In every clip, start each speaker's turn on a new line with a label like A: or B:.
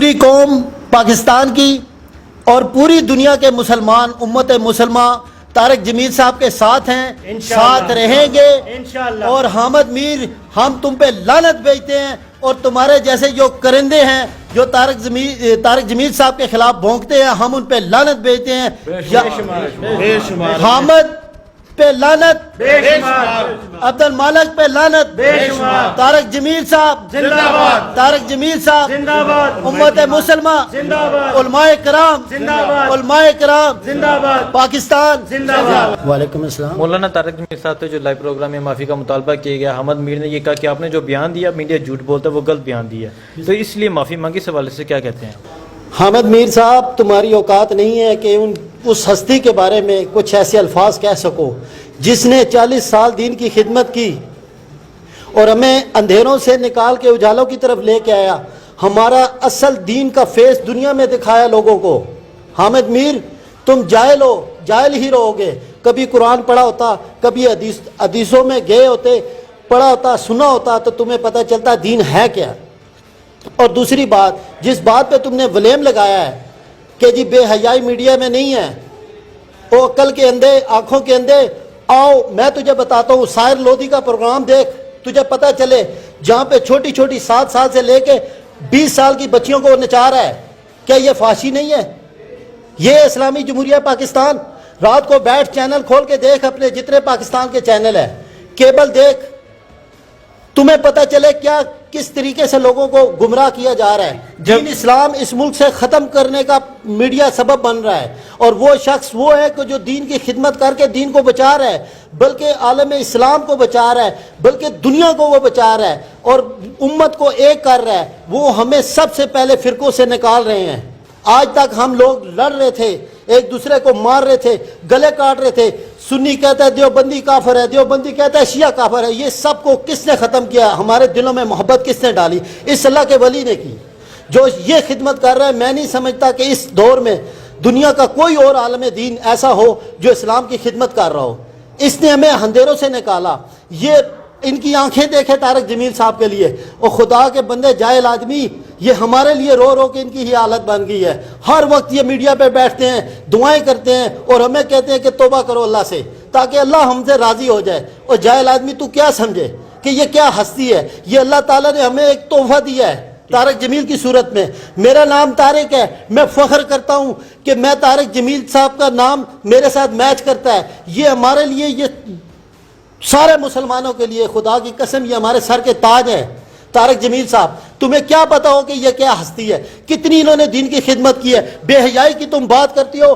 A: پوری قوم پاکستان کی اور پوری دنیا کے مسلمان امت مسلمہ طارق جمیل صاحب کے ساتھ ہیں، ساتھ رہیں گے انشاءاللہ۔ اور حامد میر، ہم تم پہ لعنت بھیجتے ہیں اور تمہارے جیسے جو کرندے ہیں جو طارق جمیل صاحب کے خلاف بھونکتے ہیں، ہم ان پہ لعنت بھیجتے ہیں۔ حامد پہ لعنت، عبد المالک پہ لعنت، طارق جمیل صاحب زندہ باد، طارق جمیل صاحب زندہ باد، امت مسلمہ زندہ باد، علماء کرام زندہ باد، علماء کرام زندہ باد، پاکستان زندہ باد۔ وعلیکم السلام۔
B: مولانا طارق جمیل صاحب سے جو لائیو پروگرام میں معافی کا مطالبہ کیا گیا، حامد میر نے یہ کہا کہ آپ نے جو بیان دیا میڈیا جھوٹ بولتا ہے، وہ غلط بیان دیا، تو اس لیے معافی مانگی، اس حوالے سے کیا کہتے ہیں؟
A: حامد میر صاحب، تمہاری اوقات نہیں ہے کہ اس ہستی کے بارے میں کچھ ایسے الفاظ کہہ سکو جس نے 40 سال دین کی خدمت کی اور ہمیں اندھیروں سے نکال کے اجالوں کی طرف لے کے آیا، ہمارا اصل دین کا فیس دنیا میں دکھایا لوگوں کو۔ حامد میر، تم جاہل ہو، جاہل ہی رہو گے۔ کبھی قرآن پڑھا ہوتا، کبھی حدیثوں میں گئے ہوتے، پڑھا ہوتا، سنا ہوتا تو تمہیں پتہ چلتا دین ہے کیا۔ اور دوسری بات، جس بات پہ تم نے ولیم لگایا ہے کہ جی بے حیائی میڈیا میں نہیں ہے، وہ عقل کے اندھے، آنکھوں کے اندھے، آؤ میں تجھے بتاتا ہوں، سائر لودھی کا پروگرام دیکھ، تجھے پتہ چلے جہاں پہ چھوٹی چھوٹی 7 سال سے لے کے 20 سال کی بچیوں کو نچا رہا ہے۔ کیا یہ فحاشی نہیں ہے؟ یہ اسلامی جمہوریہ پاکستان؟ رات کو بیٹھ چینل کھول کے دیکھ، اپنے جتنے پاکستان کے چینل ہیں، کیبل دیکھ، تمہیں پتہ چلے کیا کس طریقے سے لوگوں کو گمراہ کیا جا رہا ہے۔ دین اسلام اس ملک سے ختم کرنے کا میڈیا سبب بن رہا ہے، اور وہ شخص وہ ہے کہ جو دین کی خدمت کر کے دین کو بچا رہا ہے، بلکہ عالم اسلام کو بچا رہا ہے، بلکہ دنیا کو وہ بچا رہا ہے اور امت کو ایک کر رہا ہے۔ وہ ہمیں سب سے پہلے فرقوں سے نکال رہے ہیں۔ آج تک ہم لوگ لڑ رہے تھے، ایک دوسرے کو مار رہے تھے، گلے کاٹ رہے تھے، سنی کہتا ہے دیوبندی کافر ہے، دیوبندی کہتا ہے شیعہ کافر ہے۔ یہ سب کو کس نے ختم کیا؟ ہمارے دلوں میں محبت کس نے ڈالی؟ اس اللہ کے ولی نے کی، جو یہ خدمت کر رہا ہے۔ میں نہیں سمجھتا کہ اس دور میں دنیا کا کوئی اور عالم دین ایسا ہو جو اسلام کی خدمت کر رہا ہو۔ اس نے ہمیں اندھیروں سے نکالا۔ یہ ان کی آنکھیں دیکھے طارق جمیل صاحب کے لیے، اور خدا کے بندے جاہل آدمی، یہ ہمارے لیے رو رو کے ان کی ہی حالت بن گئی ہے۔ ہر وقت یہ میڈیا پہ بیٹھتے ہیں، دعائیں کرتے ہیں اور ہمیں کہتے ہیں کہ توبہ کرو اللہ سے تاکہ اللہ ہم سے راضی ہو جائے۔ اور جاہل آدمی تو کیا سمجھے کہ یہ کیا ہستی ہے؟ یہ اللہ تعالیٰ نے ہمیں ایک تحفہ دیا ہے طارق جمیل کی صورت میں۔ میرا نام طارق ہے، میں فخر کرتا ہوں کہ میں طارق جمیل صاحب کا نام میرے ساتھ میچ کرتا ہے۔ یہ ہمارے لیے، یہ سارے مسلمانوں کے لیے، خدا کی قسم یہ ہمارے سر کے تاج ہے طارق جمیل صاحب۔ تمہیں کیا پتا ہو کہ یہ کیا ہستی ہے، کتنی انہوں نے دین کی خدمت کی ہے۔ بے حیائی کی تم بات کرتی ہو،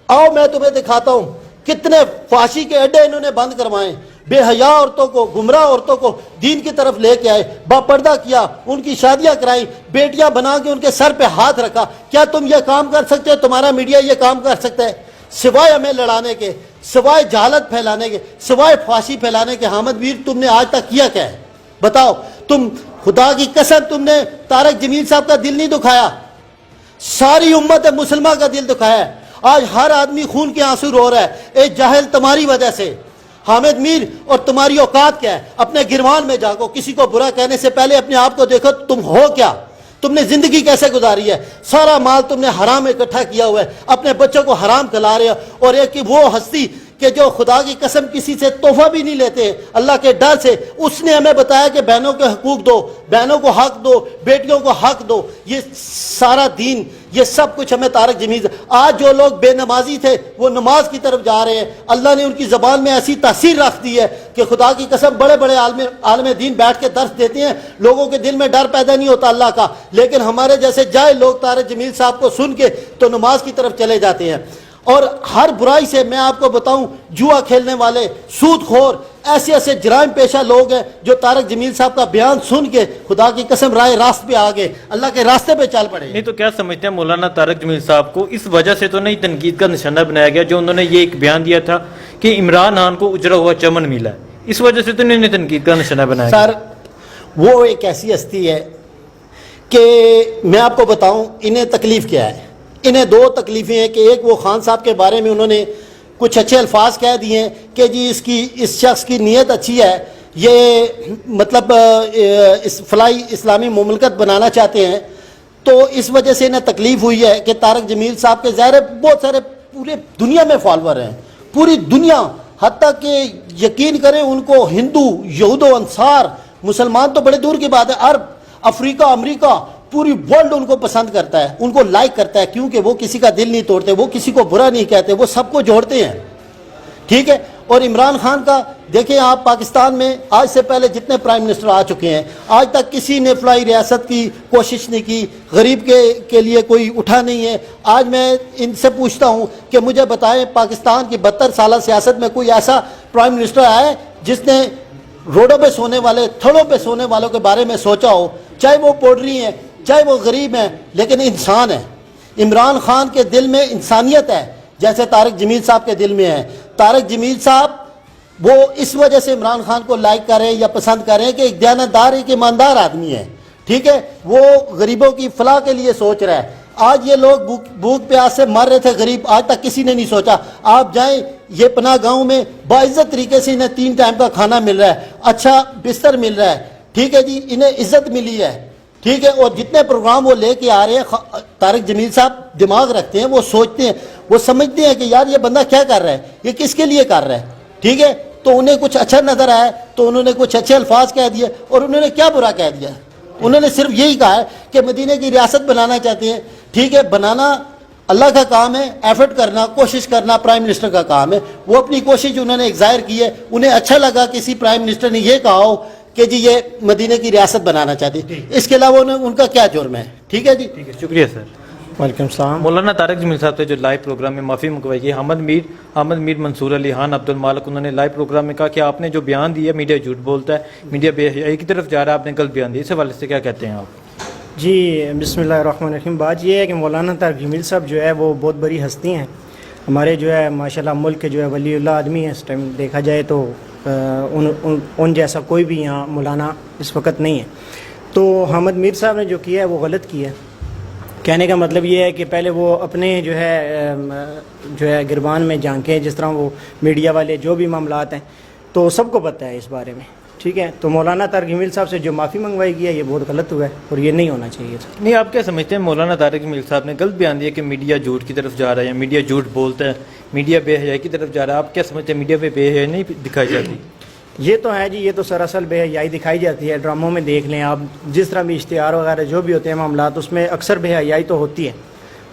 A: آؤ میں تمہیں دکھاتا ہوں کتنے فحاشی کے اڈے انہوں نے بند کروائے، بے حیا عورتوں کو، گمراہ عورتوں کو دین کی طرف لے کے آئے، باپردہ کیا، ان کی شادیاں کرائیں، بیٹیاں بنا کے ان کے سر پہ ہاتھ رکھا۔ کیا تم یہ کام کر سکتے ہو؟ تمہارا میڈیا یہ کام کر سکتا ہے؟ سوائے ہمیں لڑانے کے، سوائے جہالت پھیلانے کے، سوائے فحاشی پھیلانے کے، حامد میر تم نے آج تک کیا کیا ہے؟ بتاؤ۔ تم، خدا کی قسم، تم نے طارق جمیل صاحب کا دل نہیں دکھایا، ساری امت مسلمہ کا دل دکھایا ہے۔ آج ہر آدمی خون کے آنسو رو رہا ہے، اے جاہل تمہاری وجہ سے۔ حامد میر، اور تمہاری اوقات کیا ہے؟ اپنے گروان میں جاگو، کسی کو برا کہنے سے پہلے اپنے آپ کو دیکھو تم ہو کیا، تم نے زندگی کیسے گزاری ہے۔ سارا مال تم نے حرام اکٹھا کیا ہوا ہے، اپنے بچوں کو حرام کھلا رہے ہو، اور ایک وہ ہستی کہ جو خدا کی قسم کسی سے تحفہ بھی نہیں لیتے اللہ کے ڈر سے، اس نے ہمیں بتایا کہ بہنوں کے حقوق دو، بہنوں کو حق دو، بیٹیوں کو حق دو۔ یہ سارا دین، یہ سب کچھ ہمیں طارق جمیل۔ آج جو لوگ بے نمازی تھے وہ نماز کی طرف جا رہے ہیں۔ اللہ نے ان کی زبان میں ایسی تاثیر رکھ دی ہے کہ خدا کی قسم بڑے بڑے عالم دین بیٹھ کے درس دیتے ہیں، لوگوں کے دل میں ڈر پیدا نہیں ہوتا اللہ کا، لیکن ہمارے جیسے جاہل لوگ طارق جمیل صاحب کو سن کے تو نماز کی طرف چلے جاتے ہیں۔ اور ہر برائی سے میں آپ کو بتاؤں، جوا کھیلنے والے، سود خور، ایسے ایسے جرائم پیشہ لوگ ہیں جو طارق جمیل صاحب کا بیان سن کے خدا کی قسم رائے راست پہ آگے اللہ کے راستے پہ چل پڑے۔
B: نہیں تو کیا سمجھتے ہیں مولانا طارق جمیل صاحب کو اس وجہ سے تو نہیں تنقید کا نشانہ بنایا گیا جو انہوں نے یہ ایک بیان دیا تھا کہ عمران خان کو اجڑا ہوا چمن ملا ہے، اس وجہ سے تو انہوں نے تنقید کا نشانہ بنایا گیا؟
A: سر، وہ ایک ایسی ہستی ہے کہ میں آپ کو بتاؤں انہیں تکلیف کیا ہے۔ انہیں دو تکلیفیں ہیں کہ ایک وہ خان صاحب کے بارے میں انہوں نے کچھ اچھے الفاظ کہہ دیے ہیں کہ جی اس شخص کی نیت اچھی ہے، یہ مطلب اس فلاحی اسلامی مملکت بنانا چاہتے ہیں، تو اس وجہ سے انہیں تکلیف ہوئی ہے کہ طارق جمیل صاحب کے ظاہر بہت سارے پورے دنیا میں فالوور ہیں، پوری دنیا، حتیٰ کہ یقین کریں ان کو ہندو، یہود و انصار، مسلمان تو بڑے دور کی بات ہے، عرب، افریقہ، امریکہ، پوری ورلڈ ان کو پسند کرتا ہے، ان کو لائک کرتا ہے، کیونکہ وہ کسی کا دل نہیں توڑتے، وہ کسی کو برا نہیں کہتے، وہ سب کو جوڑتے ہیں، ٹھیک ہے۔ اور عمران خان کا دیکھیں آپ، پاکستان میں آج سے پہلے جتنے پرائم منسٹر آ چکے ہیں، آج تک کسی نے فلائی ریاست کی کوشش نہیں کی، غریب کے لیے کوئی اٹھا نہیں ہے۔ آج میں ان سے پوچھتا ہوں کہ مجھے بتائیں پاکستان کی 72 سالہ سیاست میں کوئی ایسا پرائم منسٹر آیا ہے جس نے روڈوں پہ سونے والے، تھڑوں پہ سونے والوں کے بارے میں سوچا ہو، چاہے وہ پوڈری ہیں، چاہے وہ غریب ہیں، لیکن انسان ہے۔ عمران خان کے دل میں انسانیت ہے، جیسے طارق جمیل صاحب کے دل میں ہے۔ طارق جمیل صاحب وہ اس وجہ سے عمران خان کو لائک کر رہے ہیں یا پسند کر رہے ہیں کہ ایک دیانتدار، ایک ایماندار آدمی ہے، ٹھیک ہے، وہ غریبوں کی فلاح کے لیے سوچ رہا ہے۔ آج یہ لوگ بھوک پیاس سے مر رہے تھے غریب، آج تک کسی نے نہیں سوچا۔ آپ جائیں یہ پناہ گاؤں میں باعزت طریقے سے انہیں 3 ٹائم کا کھانا مل رہا ہے، اچھا بستر مل رہا ہے، ٹھیک ہے جی، انہیں عزت ملی ہے، ٹھیک ہے۔ اور جتنے پروگرام وہ لے کے آ رہے ہیں، طارق جمیل صاحب دماغ رکھتے ہیں، وہ سوچتے ہیں، وہ سمجھتے ہیں کہ یار یہ بندہ کیا کر رہا ہے، یہ کس کے لیے کر رہا ہے، ٹھیک ہے۔ تو انہیں کچھ اچھا نظر آیا تو انہوں نے کچھ اچھے الفاظ کہہ دیے، اور انہوں نے کیا برا کہہ دیا؟ انہوں نے صرف یہی کہا ہے کہ مدینے کی ریاست بنانا چاہتے ہیں، ٹھیک ہے، بنانا اللہ کا کام ہے، ایفرٹ کرنا، کوشش کرنا پرائم منسٹر کا کام ہے۔ وہ اپنی کوشش انہوں نے ظاہر کی ہے، انہیں اچھا لگا کسی پرائم منسٹر نے یہ کہا ہو کہ جی یہ مدینے کی ریاست بنانا چاہتے ہیں، اس کے علاوہ ان کا کیا جرم ہے؟ ٹھیک ہے جی،
B: ٹھیک ہے، شکریہ سر۔
C: وعلیکم السلام۔
B: مولانا طارق جمیل صاحب سے جو لائیو پروگرام میں معافی منگوائی گئی، احمد میر، منصور علی خان، عبد المالک، انہوں نے لائیو پروگرام میں کہا کہ آپ نے جو بیان دیا میڈیا جھوٹ بولتا ہے، میڈیا بے حیائی کی طرف جا رہا ہے، آپ نے غلط بیان دیا، اس حوالے سے کیا کہتے ہیں آپ؟
C: جی بسم اللہ الرحمن الرحیم۔ بات یہ ہے کہ مولانا طارق جمیل صاحب جو ہے وہ بہت بڑی ہستی ہیں، ہمارے جو ہے ماشاءاللہ ملک کے جو ہے ولی اللہ آدمی ہیں، اس ٹائم دیکھا جائے تو ان جیسا کوئی بھی یہاں مولانا اس وقت نہیں ہے۔ تو احمد میر صاحب نے جو کیا ہے وہ غلط کیا ہے۔ کہنے کا مطلب یہ ہے کہ پہلے وہ اپنے جو ہے گربان میں جھانکیں، جس طرح وہ میڈیا والے جو بھی معاملات ہیں تو سب کو پتہ ہے اس بارے میں، ٹھیک ہے۔ تو مولانا طارق جمیل صاحب سے جو معافی منگوائی گئی ہے یہ بہت غلط ہوا ہے اور یہ نہیں ہونا چاہیے تھا۔
B: نہیں، آپ کیا سمجھتے ہیں مولانا طارق جمیل صاحب نے غلط بیان دیا کہ میڈیا جھوٹ کی طرف جا رہا ہے یا میڈیا جھوٹ بولتا ہے، میڈیا بے حیائی کی طرف جا رہا ہے؟ آپ کیا سمجھتے ہیں میڈیا پہ بے حیائی نہیں دکھائی جاتی؟
C: یہ تو ہے جی، یہ تو سراسر بے حیائی دکھائی جاتی ہے، ڈراموں میں دیکھ لیں آپ، جس طرح بھی اشتہار وغیرہ جو بھی ہوتے ہیں معاملات، اس میں اکثر بے حیائی تو ہوتی ہے۔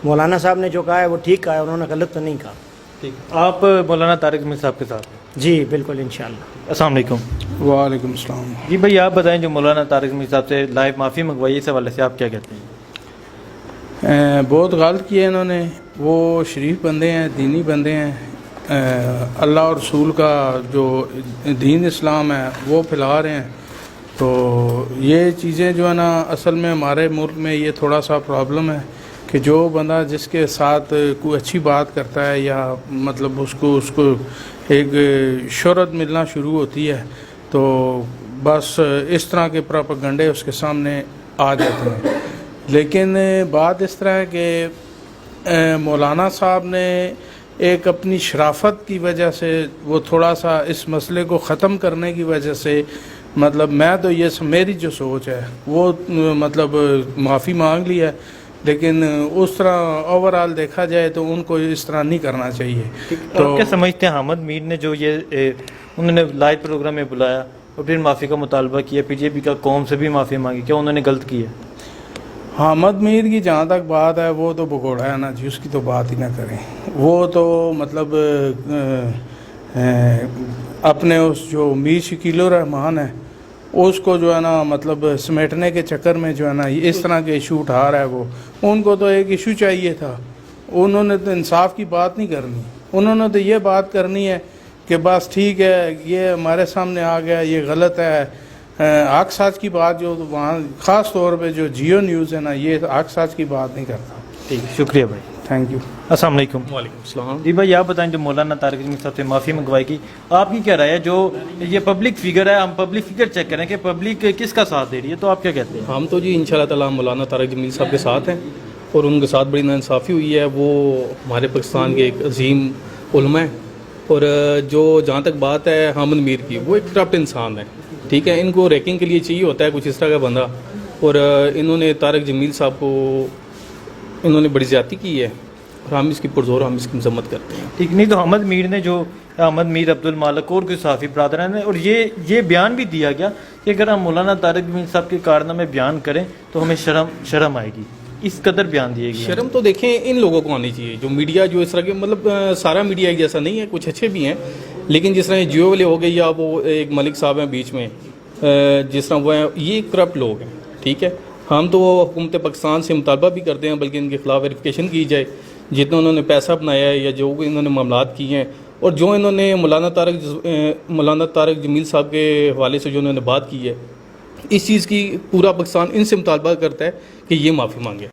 C: مولانا صاحب نے جو کہا ہے وہ ٹھیک کہا ہے، انہوں نے غلط تو نہیں کہا۔
B: ٹھیک، آپ مولانا طارق جمیل صاحب کے ساتھ؟
C: جی بالکل، انشاءاللہ۔
B: السلام علیکم۔
D: وعلیکم السلام۔
B: جی بھائی، آپ بتائیں جو مولانا طارق جمیل صاحب سے لائیو معافی منگوائی، اس حوالے سے آپ کیا کہتے ہیں؟
D: بہت غلط کیا انہوں نے، وہ شریف بندے ہیں، دینی بندے ہیں، اللہ اور رسول کا جو دین اسلام ہے وہ پھیلا رہے ہیں۔ تو یہ چیزیں جو ہے نا، اصل میں ہمارے ملک میں یہ تھوڑا سا پرابلم ہے کہ جو بندہ جس کے ساتھ کوئی اچھی بات کرتا ہے یا مطلب اس کو ایک شہرت ملنا شروع ہوتی ہے تو بس اس طرح کے پروپیگنڈے اس کے سامنے آ جاتے ہیں۔ لیکن بات اس طرح ہے کہ مولانا صاحب نے ایک اپنی شرافت کی وجہ سے وہ تھوڑا سا اس مسئلے کو ختم کرنے کی وجہ سے، مطلب میں تو یہ میری جو سوچ ہے وہ مطلب معافی مانگ لی ہے، لیکن اس طرح اوورآل دیکھا جائے تو ان کو اس طرح نہیں کرنا چاہیے۔
B: تو آپ کیا سمجھتے ہیں احمد میر نے جو یہ انہوں نے لائیو پروگرام میں بلایا اور پھر معافی کا مطالبہ کیا، پی جے پی کا قوم سے بھی معافی مانگی، کیا انہوں نے غلط کیا؟
D: احمد میر کی جہاں تک بات ہے وہ تو بگوڑا ہے نا جی، اس کی تو بات ہی نہ کریں۔ وہ تو مطلب اپنے اس جو میر شکیل الرحمان ہے اس کو جو ہے نا مطلب سمیٹنے کے چکر میں جو ہے نا اس طرح کے ایشو اٹھا رہا ہے۔ وہ ان کو تو ایک ایشو چاہیے تھا، انہوں نے تو انصاف کی بات نہیں کرنی، انہوں نے تو یہ بات کرنی ہے کہ بس ٹھیک ہے یہ ہمارے سامنے آ گیا، یہ غلط ہے۔ حق سچ کی بات جو وہاں خاص طور پہ جو جیو نیوز ہے نا، یہ حق سچ کی بات نہیں کرتا۔
B: ٹھیک، شکریہ بھائی،
D: تھینک یو۔
B: السلام علیکم۔
E: وعلیکم السلام۔
B: جی بھائی، آپ بتائیں جو مولانا طارق جمیل صاحب سے معافی منگوائی کی، آپ کی کیا رائے ہے؟ جو یہ پبلک فگر ہے، ہم پبلک فگر چیک کریں کہ پبلک کس کا ساتھ دے رہی ہے، تو آپ کیا کہتے ہیں؟
E: ہم تو جی انشاءاللہ تعالیٰ مولانا طارق جمیل صاحب کے ساتھ ہیں اور ان کے ساتھ بڑی ناانصافی ہوئی ہے۔ وہ ہمارے پاکستان کے ایک عظیم علماء ہیں، اور جو جہاں تک بات ہے احمد میر کی، وہ ایک کرپٹ انسان ہے، ٹھیک ہے۔ ان کو ریکنگ کے لیے چاہیے ہوتا ہے کچھ اس طرح کا بندہ اور انہوں نے طارق جمیل صاحب کو انہوں نے بڑی زیادتی کی ہے اور ہم اس کی پرزور ہم اس کی مذمت کرتے ہیں.
B: ٹھیک نہیں تو احمد میر نے جو احمد میر عبد المالک اور کوئی صحافی برادران نے اور یہ بیان بھی دیا گیا کہ اگر ہم مولانا طارق جمیل صاحب کے کارنامے بیان کریں تو ہمیں شرم آئے گی. اس قدر بیان دیے گئے.
E: شرم تو دیکھیں ان لوگوں کو آنی چاہیے جو میڈیا جو اس طرح کے مطلب سارا میڈیا ایک جیسا نہیں ہے, کچھ اچھے بھی ہیں, لیکن جس طرح جیو والے ہو گئے یا وہ ایک ملک صاحب ہیں بیچ میں, جس طرح وہ ہیں, یہ کرپٹ لوگ ہیں. ٹھیک ہے, ہم تو حکومت پاکستان سے مطالبہ بھی کرتے ہیں بلکہ ان کے خلاف ویریفیکیشن کی جائے جتنا انہوں نے پیسہ بنایا ہے یا جو انہوں نے معاملات کیے ہیں, اور جو انہوں نے مولانا طارق جمیل صاحب کے حوالے سے جو انہوں نے بات کی ہے, اس چیز کی پورا پاکستان ان سے مطالبہ کرتا ہے کہ یہ معافی مانگے.